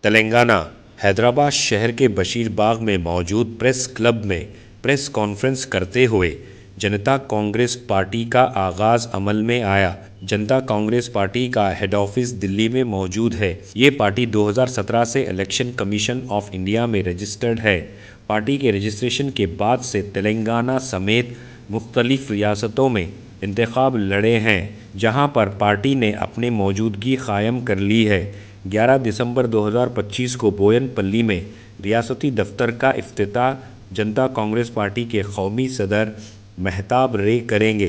तेलंगाना हैदराबाद शहर के बशीर बाग में मौजूद प्रेस क्लब में प्रेस कॉन्फ्रेंस करते हुए जनता कांग्रेस पार्टी का आगाज़ अमल में आया। जनता कांग्रेस पार्टी का हेड ऑफिस दिल्ली में मौजूद है। ये पार्टी 2017 से इलेक्शन कमीशन ऑफ इंडिया में रजिस्टर्ड है। पार्टी के रजिस्ट्रेशन के बाद से तेलंगाना समेत मुख्तलिफ रियासतों में इंतखाब लड़े हैं, जहां पर पार्टी ने अपनी मौजूदगी कायम कर ली है। 11 दिसंबर 2025 को बोयनपल्ली में रियासती दफ्तर का इफ्तिताह जनता कांग्रेस पार्टी के कौमी सदर महताब रे करेंगे।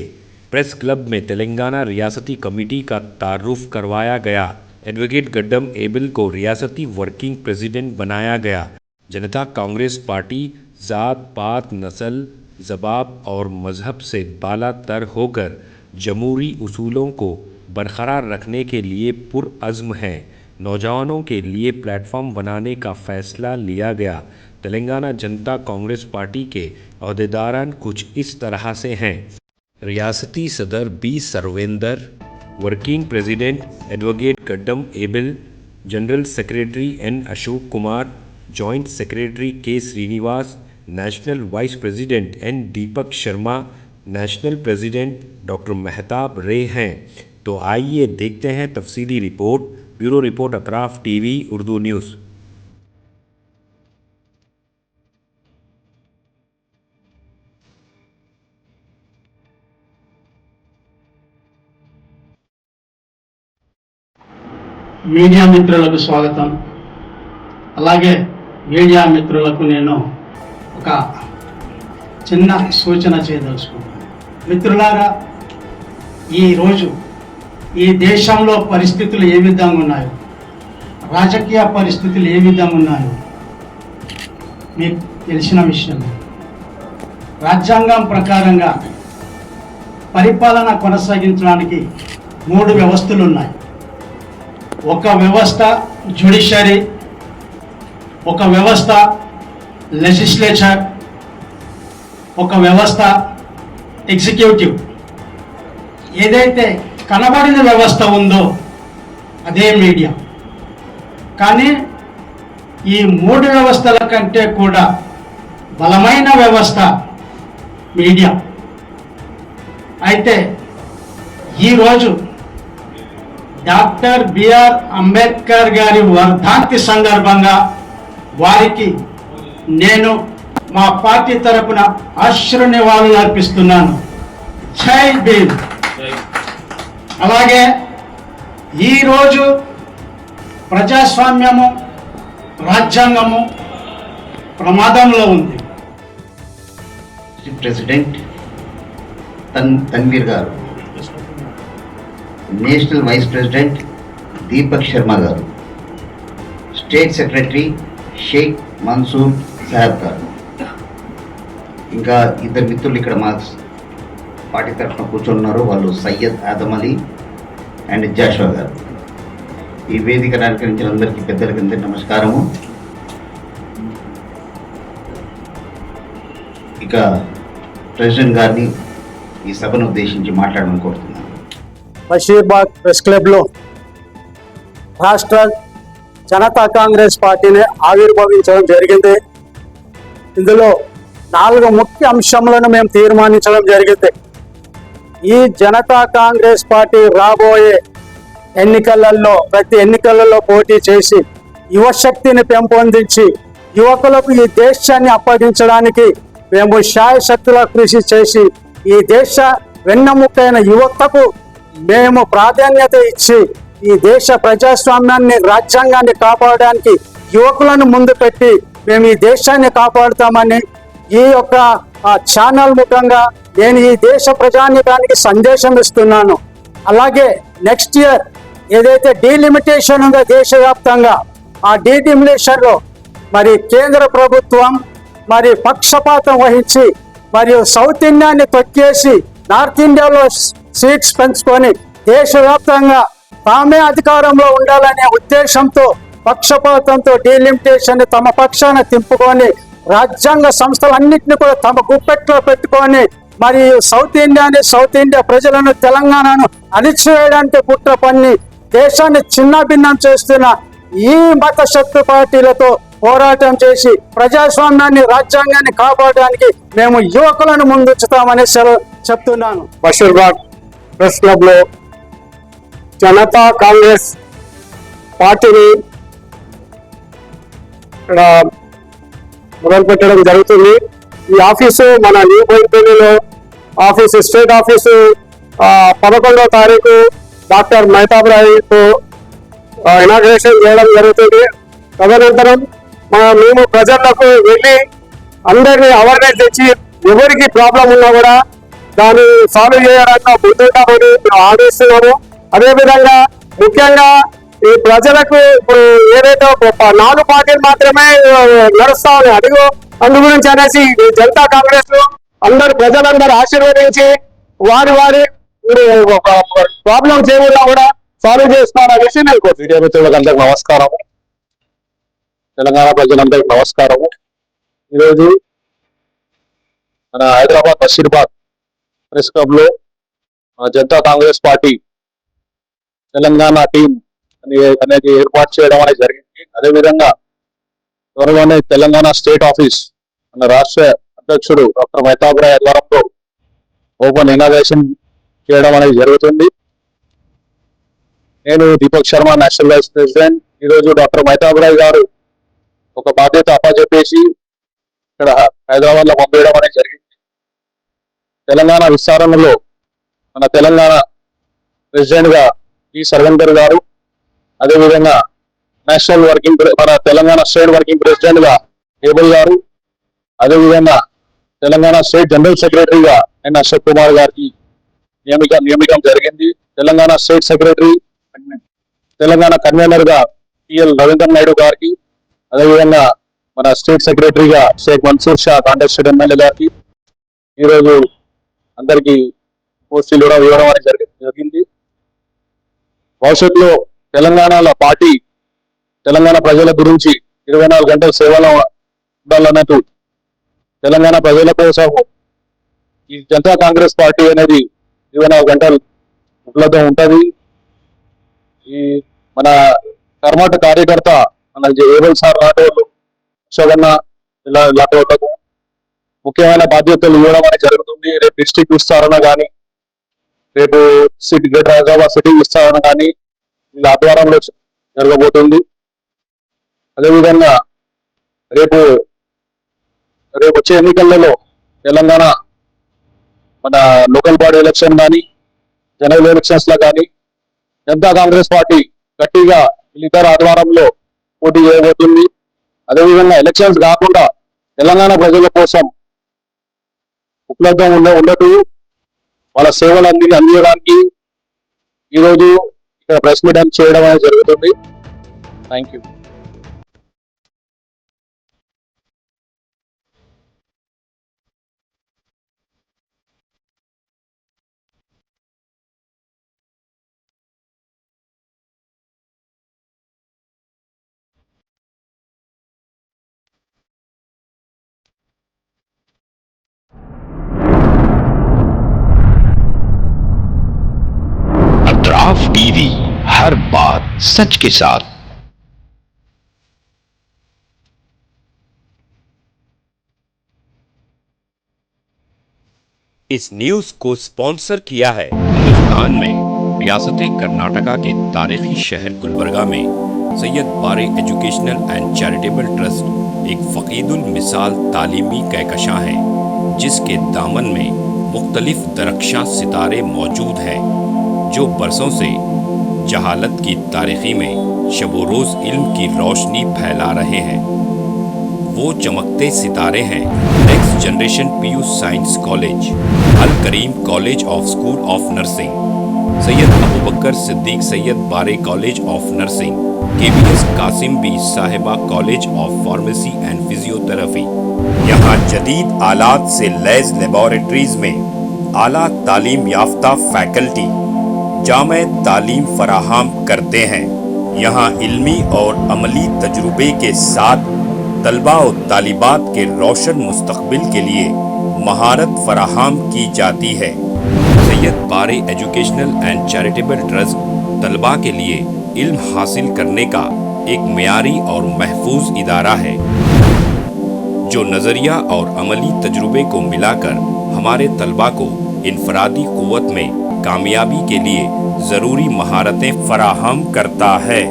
प्रेस क्लब में तेलंगाना रियासती कमेटी का तारुफ करवाया गया। एडवोकेट गड्डम एबिल को रियासती वर्किंग प्रेसिडेंट बनाया गया। जनता कांग्रेस पार्टी ज़ात पात नस्ल ज़बाब और मज़हब से बालातर होकर जमहूरी उसूलों को बरकरार रखने के लिए पुरअज़्म है। नौजवानों के लिए प्लेटफॉर्म बनाने का फ़ैसला लिया गया। तेलंगाना जनता कांग्रेस पार्टी के अहदेदारान कुछ इस तरह से हैं: रियासती सदर B Sarvender, working president advocate Gaddam Abel, general secretary N Ashok Kumar, joint secretary K Srinivas, national vice president N Deepak Sharma, national president doctor Mahtab Ray हैं। तो आइए देखते हैं तफसीली report. Bureau report Atraf TV Urdu news. Media మిత్రులకు స్వాగతం. అలాగే మీడియా మిత్రులకు నేను ఒక చిన్న సూచన చేయదలుచుకుంటున్నాను. మిత్రులారా, ఈరోజు ఈ దేశంలో పరిస్థితులు ఏ విధంగా ఉన్నాయో, రాజకీయ పరిస్థితులు ఏ విధంగా ఉన్నాయో మీకు తెలిసిన విషయం. రాజ్యాంగం ప్రకారంగా పరిపాలన కొనసాగించడానికి 3 వ్యవస్థలు ఉన్నాయి. ఒక వ్యవస్థ జ్యుడిషియరీ, ఒక వ్యవస్థ లెజిస్లేచర్, ఒక వ్యవస్థ ఎగ్జిక్యూటివ్. ఏదైతే కనబడిన వ్యవస్థ ఉందో అదే మీడియా. కానీ ఈ 3 వ్యవస్థల కంటే కూడా బలమైన వ్యవస్థ మీడియా. అయితే ఈరోజు డాక్టర్ బిఆర్ అంబేద్కర్ గారి వర్ధంతి సందర్భంగా వారికి నేను మా పార్టీ తరపున అశ్రు నివాళులు అర్పిస్తున్నాను. జై భీమ్. అలాగే ఈరోజు ప్రజాస్వామ్యము, రాజ్యాంగము ప్రమాదంలో ఉంది. President Tanveer garu, national vice president Deepak Sharma garu, state secretary Sheikh Mansoor Saheb garu, ఇంకా 2 మిత్రులు ఇక్కడ మా పార్టీ తరఫున కూర్చున్నారు. వాళ్ళు సయ్యద్ ఆదమ్ అలీ అండ్ జాషువా గారు. ఈ వేదిక అలంకరించిన అందరికీ పెద్దలకి అందరికీ నమస్కారము. ఇక ప్రెసిడెంట్ గారిని ఈ సభను ఉద్దేశించి మాట్లాడమని కోరుతున్నాను. బషీర్బాగ్ ప్రెస్ క్లబ్లో రాష్ట్ర జనతా కాంగ్రెస్ పార్టీని ఆవిర్భవించడం జరిగింది. ఇందులో 4 ముఖ్య అంశములను మేము తీర్మానించడం జరిగింది. ఈ జనతా కాంగ్రెస్ పార్టీ రాబోయే ఎన్నికలలో ప్రతి ఎన్నికలలో పోటీ చేసి యువశక్తిని పెంపొందించి యువకులకు ఈ దేశాన్ని అప్పగించడానికి మేము శాయశక్తుల కృషి చేసి ఈ దేశ వెన్నెముకైన యువతకు మేము ప్రాధాన్యత ఇచ్చి ఈ దేశ ప్రజాస్వామ్యాన్ని, రాజ్యాంగాన్ని కాపాడడానికి యువకులను ముందు పెట్టి మేము ఈ దేశాన్ని కాపాడుతామని ఈ యొక్క ఛానల్ ముఖంగా నేను ఈ దేశ ప్రజానీకానికి సందేశం ఇస్తున్నాను. అలాగే నెక్స్ట్ ఇయర్ ఏదైతే డీలిమిటేషన్ ఉందో దేశవ్యాప్తంగా, ఆ డీలిమిటేషన్లో మరి కేంద్ర ప్రభుత్వం మరి పక్షపాతం వహించి మరియు సౌత్ ఇండియాని తొక్కేసి నార్త్ ఇండియాలో సీట్స్ పెంచుకొని దేశవ్యాప్తంగా తామే అధికారంలో ఉండాలనే ఉద్దేశంతో పక్షపాతంతో డీలిమిటేషన్ తమ పక్షాన తింపుకొని రాజ్యాంగ సంస్థలన్నింటినీ కూడా తమ గుప్పెట్లో పెట్టుకొని మరి సౌత్ ఇండియా ప్రజలను, తెలంగాణను అణిచివేయడానికి కుట్ర పన్ని దేశాన్ని చిన్నాభిన్నం చేస్తున్న ఈ మత శక్తి పార్టీలతో పోరాటం చేసి ప్రజాస్వామ్యాన్ని రాజ్యాంగాన్ని కాపాడడానికి మేము యువకులను ముందుంచుతామని చెప్తున్నాను. బషీర్బాగ్ ప్రెస్ క్లబ్ లో జనతా కాంగ్రెస్ పార్టీని ఇక్కడ మొదలు పెట్టడం జరుగుతుంది. ఈ ఆఫీసు మన న్యూ బోయినపల్లిలో ఆఫీసు, స్టేట్ ఆఫీసు 11వ తారీఖు డాక్టర్ మహతాబ్ రాయ్తో ఇనాగ్రేషన్ చేయడం జరుగుతుంది. తదనంతరం మేము ప్రజలకు వెళ్ళి అందరినీ అవేర్నెస్ తెచ్చి ఎవరికి ప్రాబ్లం ఉన్నా కూడా దాన్ని సాల్వ్ చేయడానికి ముందుంటామని మేము ఆదేశిస్తున్నాము. అదేవిధంగా ముఖ్యంగా ఈ ప్రజలకు ఇప్పుడు ఏదైతే 4 పార్టీలు మాత్రమే నడుస్తా ఉన్నాయి, అందు గురించి అనేసి జనతా కాంగ్రెస్ లో ప్రజలందరూ ఆశీర్వదించి వారి ప్రాబ్లమ్స్ ఏమున్నా కూడా సాల్వ్ చేస్తున్నారు అనేసి నేను మీడియా మిత్రులకు అందరికి నమస్కారం. తెలంగాణ ప్రజలందరికీ నమస్కారము. ఈరోజు మన హైదరాబాద్ బషీర్బాగ్ ప్రెస్ క్లబ్ లో జనతా కాంగ్రెస్ పార్టీ తెలంగాణ టీం అనేది ఏర్పాటు చేయడం అనేది జరిగింది. అదేవిధంగా త్వరలోనే తెలంగాణ స్టేట్ ఆఫీస్ మన రాష్ట్ర అధ్యక్షుడు డాక్టర్ మహతాబ్ రాయ్ ఆధ్వర్యంలో ఓపెన్ ఇనాగ్రేషన్ చేయడం అనేది జరుగుతుంది. నేను Deepak Sharma, national vice president. ఈరోజు డాక్టర్ మహతాబ్ రాయ్ గారు ఒక బాధ్యత అప్పచెప్పేసి ఇక్కడ హైదరాబాద్ లో పంపేయడం అనేది జరిగింది. తెలంగాణ విస్తరణలో మన తెలంగాణ ప్రెసిడెంట్ గా ఈ సర్వేంకర్ గారు, అదేవిధంగా నేషనల్ వర్కింగ్ మన తెలంగాణ స్టేట్ వర్కింగ్ ప్రెసిడెంట్ గా టేబుల్ గారు, అదేవిధంగా తెలంగాణ స్టేట్ జనరల్ సెక్రటరీగా ఎన్ అశోక్ కుమార్ గారికి నియమికం జరిగింది. Telangana state secretary, Telangana convener గా టిఎల్ రవీంద్ర నాయుడు గారికి, అదేవిధంగా మన స్టేట్ సెక్రటరీగా షేక్ మన్సూర్ షా కాంటెస్టెడ్ ఎమ్మెల్యే గారికి ఈరోజు అందరికీ పోస్టులు కూడా ఇవ్వడం అనేది జరిగింది. భవిష్యత్తులో తెలంగాణలో పార్టీ తెలంగాణ ప్రజల గురించి 24 గంటల సేవలో ఉండాలన్నట్టు తెలంగాణ ప్రజల కోసం ఈ జనతా కాంగ్రెస్ పార్టీ అనేది 24 గంటలు ఉపలబ్ధం ఉంటుంది. ఈ మన కర్మాట కార్యకర్త మన ఏబుల్ సార్ లాంటి వాళ్ళు, శోభన్న లాంటి వాళ్ళకు ముఖ్యమైన బాధ్యతలు ఇవ్వడం అనేది జరుగుతుంది. రేపు డిస్ట్రిక్ట్ విస్తరణ కానీ, రేపు గ్రేటర్ హైదరాబాద్ సిటీ విస్తరణ కానీ వీళ్ళ ఆధ్వర్యంలో జరగబోతుంది. అదేవిధంగా రేపు వచ్చే ఎన్నికలలో తెలంగాణ మన లోకల్ బాడీ ఎలక్షన్ కానీ, జనరల్ ఎలక్షన్స్ లో కానీ జనతా కాంగ్రెస్ పార్టీ గట్టిగా వీళ్ళిద్దరు ఆధ్వర్యంలో పోటీ చేయబోతుంది. అదేవిధంగా ఎలక్షన్స్ కాకుండా తెలంగాణ ప్రజల కోసం ఉపలబ్ధం ఉండటూ వాళ్ళ సేవలు అందించడానికి ఈరోజు ఇక్కడ ప్రెస్ మీట్ చేయడం అనేది జరుగుతుంది. Thank you. अतराफ टीवी, हर बात सच के साथ। इस न्यूज को स्पॉन्सर किया है हिंदुस्तान में रियासत कर्नाटका के तारीखी शहर गुलबर्गा में Syed Bare educational and charitable trust एक फकीदुल मिसाल तालीमी कहकशां है, जिसके दामन में मुख्तलिफ दरख्शां सितारे मौजूद हैं जो बरसों से जहालत की तारीखी में शब रोज़ इल्म की रोशनी फैला रहे हैं। वो चमकते सितारे हैं next generation PU science college, Al Karim college of school of nursing, Syed Abu Bakr Siddiq Syed Bare college of nursing, KBS Kasim Bi Sahiba college of pharmacy and physiotherapy. यहाँ जदीद आलात से लैस लेबोरेटरीज में आला तालीम याफ्ता फैकल्टी जामे तालीम फराहम करते हैं। यहाँ इल्मी और अमली तजुर्बे के साथ तलबा और तालिबात के रोशन मुस्तकबिल के लिए महारत फराहम की जाती है। Syed Bare educational and charitable trust तलबा के लिए इल्म हासिल करने का एक मियारी और महफूज इदारा है जो नज़रिया और अमली तजुर्बे को मिलाकर हमारे तलबा को इनफरादी क़ुव्वत में कामयाबी के लिए ज़रूरी महारतें फराहम करता है।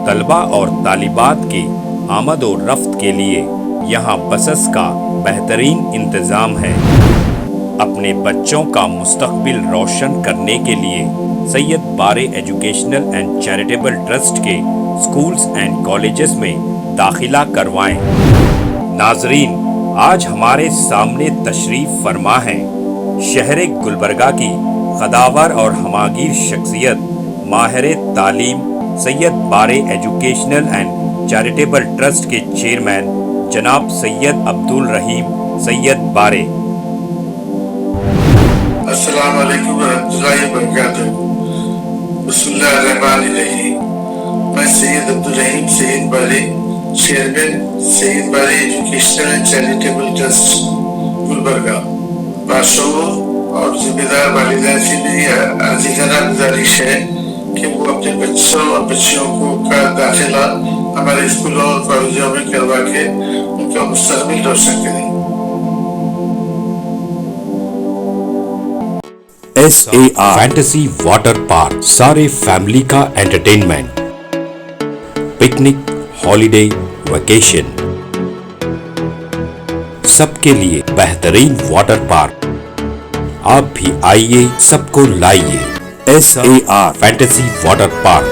तलबा और तालिबात की आमद और रफ्त के लिए यहाँ बसेस का बेहतरीन इंतज़ाम है। अपने बच्चों का मुस्तकबिल रोशन करने के लिए Syed Bare educational and charitable trust के स्कूल्स एंड कॉलेजेस में दाखिला करवाएं। नाजरीन, आज हमारे सामने तशरीफ़ फरमा है शहर गुलबर्गा की क़दावर और हमागीर शख्सियत माहिर तालीम Syed Bare educational and charitable trust के चेयरमैन जनाब सैयद अब्दुल रहीम सैयद बारे। अस्सलाम वालेकुम रहमतुल्लाहि व बरकातुहू। बिस्मिल्लाहिर्रहमानिर्रहीम। मैं सैयद अब्दुल रहीम सैयद बारे, chairman Syed Bare educational and charitable trust Gulbarga, बाशऊर और जिम्मेदार वालिदैन से मेरी अज़ीज़ाना गुजारिश है कि वो अपने बच्चों और बच्चियों को का दाखिला हमारे स्कूलों और कॉलेजों में करवा के उनका मुस्तकबिल रोशन करें। SAR फैंटेसी वाटर पार्क, सारे फैमिली का एंटरटेनमेंट, पिकनिक, हॉलिडे, वेकेशन, सबके लिए बेहतरीन वाटर पार्क। आप भी आइए, सबको लाइए। SAR fantasy water park.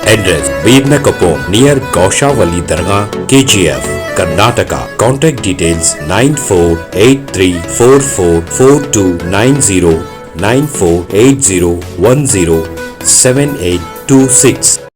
Address Birnakapom near Gaushawali Dargah, KGF, Karnataka. Contact details 9483444290 9480107826.